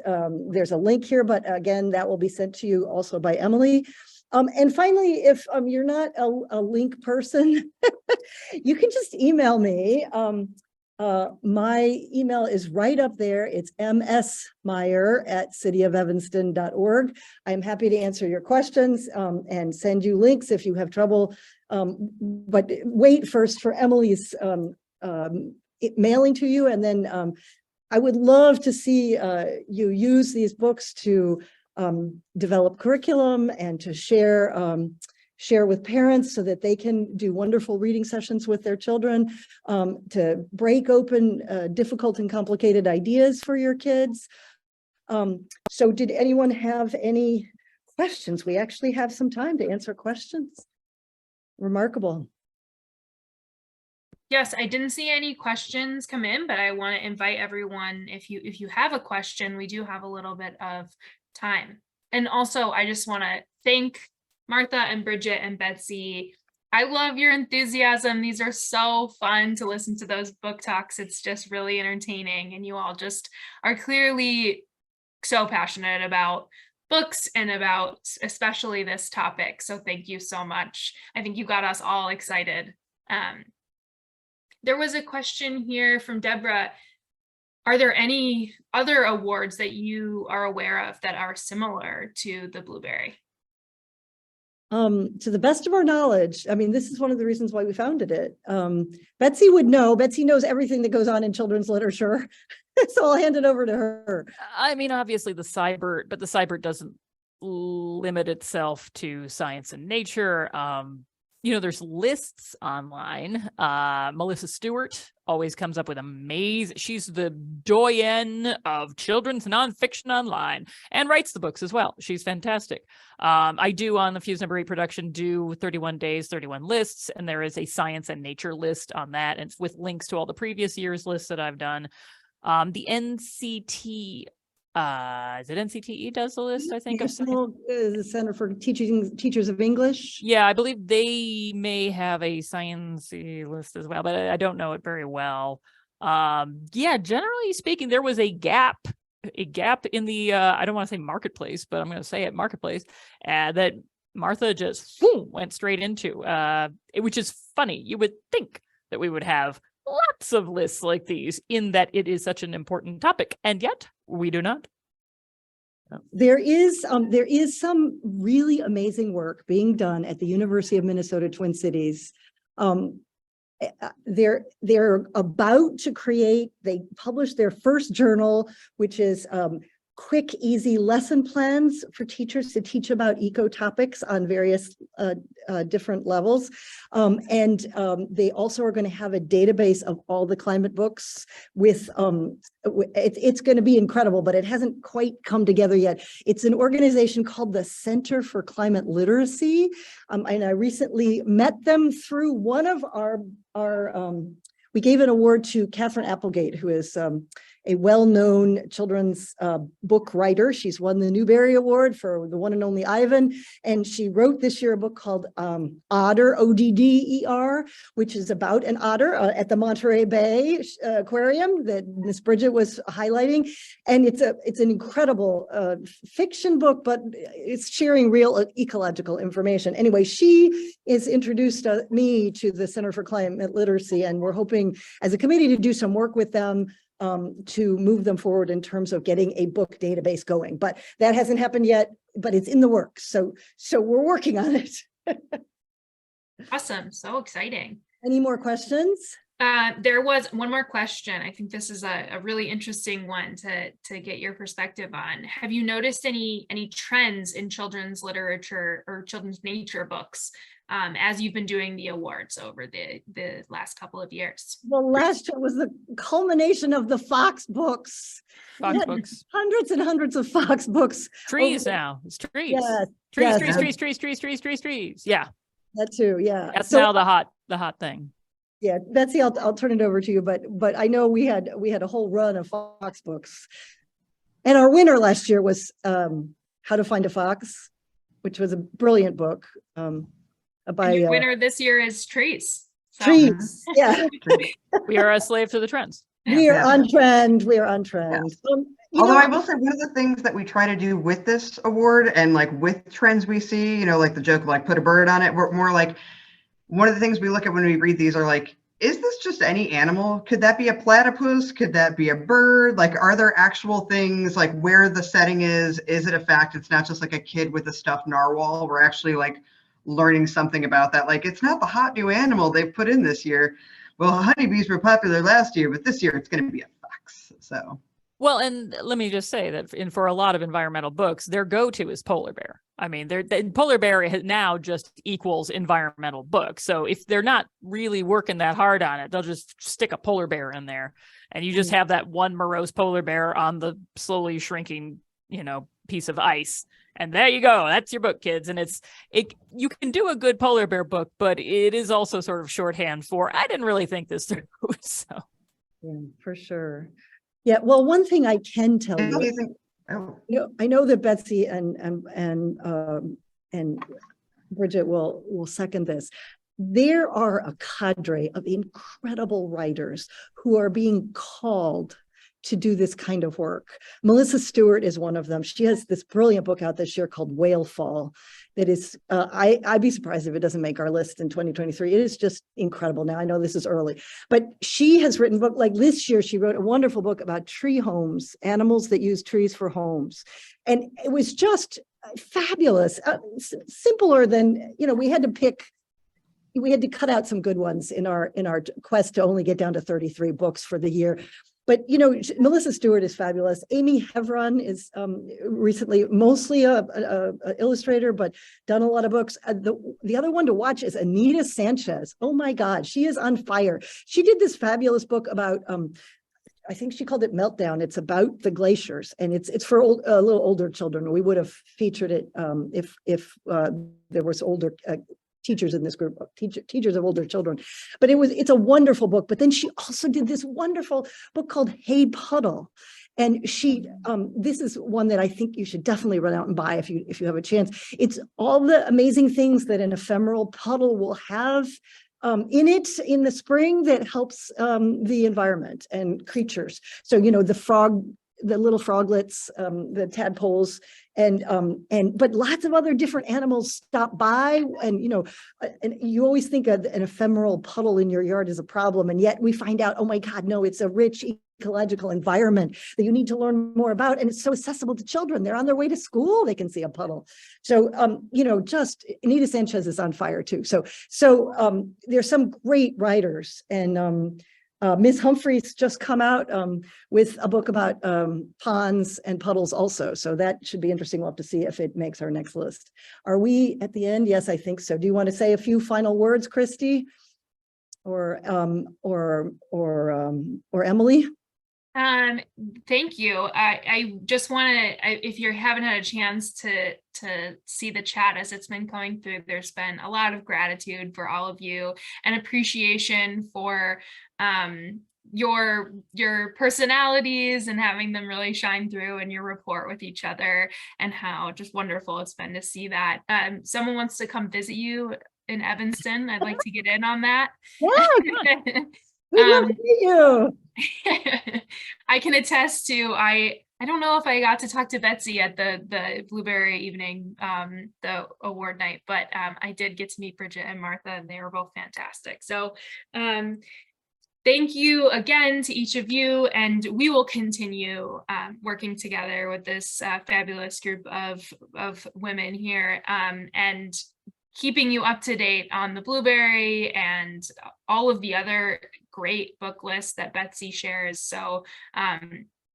There's a link here, but again, that will be sent to you also by Emily. And finally, if you're not a link person, you can just email me. My email is right up there. It's msmeyer@cityofevanston.org. I'm happy to answer your questions and send you links if you have trouble. But wait first for Emily's mailing to you, and then I would love to see you use these books to develop curriculum and to share with parents so that they can do wonderful reading sessions with their children, to break open difficult and complicated ideas for your kids. So did anyone have any questions? We actually have some time to answer questions. Remarkable. Yes, I didn't see any questions come in, but I want to invite everyone, if you have a question, we do have a little bit of time. And also, I just want to thank Martha and Bridget and Betsy. I love your enthusiasm. These are so fun to listen to those book talks. It's just really entertaining. And you all just are clearly so passionate about books and about especially this topic. So thank you so much. I think you got us all excited. There was a question here from Deborah. Are there any other awards that you are aware of that are similar to the Blueberry? To the best of our knowledge, I mean, this is one of the reasons why we founded it. Betsy would know. Betsy knows everything that goes on in children's literature. So I'll hand it over to her. I mean, obviously the SciBert, but the SciBert doesn't limit itself to science and nature. You know, there's lists online. Melissa Stewart always comes up with amazing, she's the doyenne of children's nonfiction online and writes the books as well. She's fantastic. I do on the Fuse number 8 production do 31 days, 31 lists, and there is a science and nature list on that, and with links to all the previous year's lists that I've done. The NCT, is it NCTE does the list, I think, of the Center for Teachers of English. Yeah, I believe they may have a sciencey list as well, but I don't know it very well. Yeah, generally speaking, there was a gap in the I don't want to say marketplace, but I'm going to say it marketplace, that Martha just went straight into, which is funny. You would think that we would have lots of lists like these, in that it is such an important topic, and yet we do not. There is some really amazing work being done at the University of Minnesota Twin Cities. They're about to create, they published their first journal, which is quick, easy lesson plans for teachers to teach about eco topics on various different levels. And they also are going to have a database of all the climate books with, it's going to be incredible, but it hasn't quite come together yet. It's an organization called the Center for Climate Literacy. And I recently met them through one of our we gave an award to Catherine Applegate, who is a well-known children's book writer. She's won the Newbery Award for The One and Only Ivan. And she wrote this year a book called Otter, O-D-D-E-R, which is about an otter at the Monterey Bay Aquarium that Miss Bridget was highlighting. And it's an incredible fiction book, but it's sharing real ecological information. Anyway, she is introduced me to the Center for Climate Literacy, and we're hoping as a committee to do some work with them to move them forward in terms of getting a book database going. But that hasn't happened yet, but it's in the works. So we're working on it. Awesome. So exciting. Any more questions? There was one more question. I think this is a really interesting one to get your perspective on. Have you noticed any trends in children's literature or children's nature books as you've been doing the awards over the last couple of years? Well, last year was the culmination of the Fox books. Hundreds and hundreds of Fox books. Trees now. It's trees. Yes, Trees. Yeah. That too. Yeah. That's now the hot thing. Yeah, Betsy, I'll turn it over to you, but I know we had a whole run of Fox books, and our winner last year was How to Find a Fox, which was a brilliant book. By your winner this year is Trees. So. Trees, yeah. We are a slave to the trends. We are Yeah. on trend. We are on trend. Although I will say one of the things that we try to do with this award and like with trends we see, you know, like the joke of like put a bird on it, we're more like one of the things we look at when we read these are like, is this just any animal? Could that be a platypus? Could that be a bird? Like, are there actual things like where the setting is? Is it a fact? It's not just like a kid with a stuffed narwhal. We're actually like learning something about that. Like, it's not the hot new animal they put in this year. Well, honeybees were popular last year, but this year it's going to be a fox. So. Well, and let me just say that for a lot of environmental books, their go-to is polar bear. I mean, polar bear now just equals environmental book. So if they're not really working that hard on it, they'll just stick a polar bear in there, and you just have that one morose polar bear on the slowly shrinking, piece of ice. And there you go. That's your book, kids. And you can do a good polar bear book, but it is also sort of shorthand for, I didn't really think this through. So yeah, for sure. Yeah. Well, one thing I can tell you, I know that Betsy and Bridget will second this. There are a cadre of incredible writers who are being called to do this kind of work. Melissa Stewart is one of them. She has this brilliant book out this year called Whale Fall. That is, I'd be surprised if it doesn't make our list in 2023. It is just incredible. Now, I know this is early, but she has written book like this year. She wrote a wonderful book about tree homes, animals that use trees for homes. And it was just fabulous, simpler than, we had to cut out some good ones in our quest to only get down to 33 books for the year. But, Melissa Stewart is fabulous. Amy Hevron is recently mostly a illustrator, but done a lot of books. The other one to watch is Anita Sanchez. Oh, my God, she is on fire. She did this fabulous book about, I think she called it Meltdown. It's about the glaciers, and it's for a little older children. We would have featured it if there was older teachers in this group, teachers of older children. But it's a wonderful book. But then she also did this wonderful book called Hey Puddle. And this is one that I think you should definitely run out and buy if you have a chance. It's all the amazing things that an ephemeral puddle will have in it in the spring that helps the environment and creatures. So, the little froglets, the tadpoles, but lots of other different animals stop by, and you always think of an ephemeral puddle in your yard is a problem, and yet we find out, oh my God, no, it's a rich ecological environment that you need to learn more about, and it's so accessible to children. They're on their way to school, they can see a puddle. So just Anita Sanchez is on fire too. So there's some great writers, and Ms. Humphreys just come out with a book about ponds and puddles also. So that should be interesting. We'll have to see if it makes our next list. Are we at the end? Yes, I think so. Do you want to say a few final words, Christy? Or Emily? Thank you. I just want to, if you haven't had a chance to see the chat as it's been going through, there's been a lot of gratitude for all of you and appreciation for your personalities and having them really shine through in your rapport with each other, and how just wonderful it's been to see that. Someone wants to come visit you in Evanston. I'd like to get in on that. Yeah, we'd love to meet you. I can attest to, I don't know if I got to talk to Betsy at the Blueberry evening, the award night, but I did get to meet Bridget and Martha, and they were both fantastic. So thank you again to each of you, and we will continue working together with this fabulous group of women here, and keeping you up to date on the Blueberry and all of the other great book lists that Betsy shares. So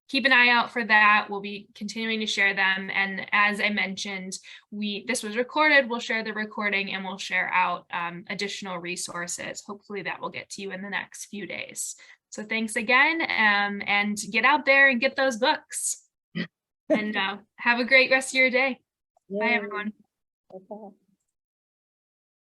keep an eye out for that. We'll be continuing to share them. And as I mentioned, this was recorded. We'll share the recording, and we'll share out additional resources. Hopefully that will get to you in the next few days. So thanks again, and get out there and get those books. And have a great rest of your day. Bye, everyone. Okay.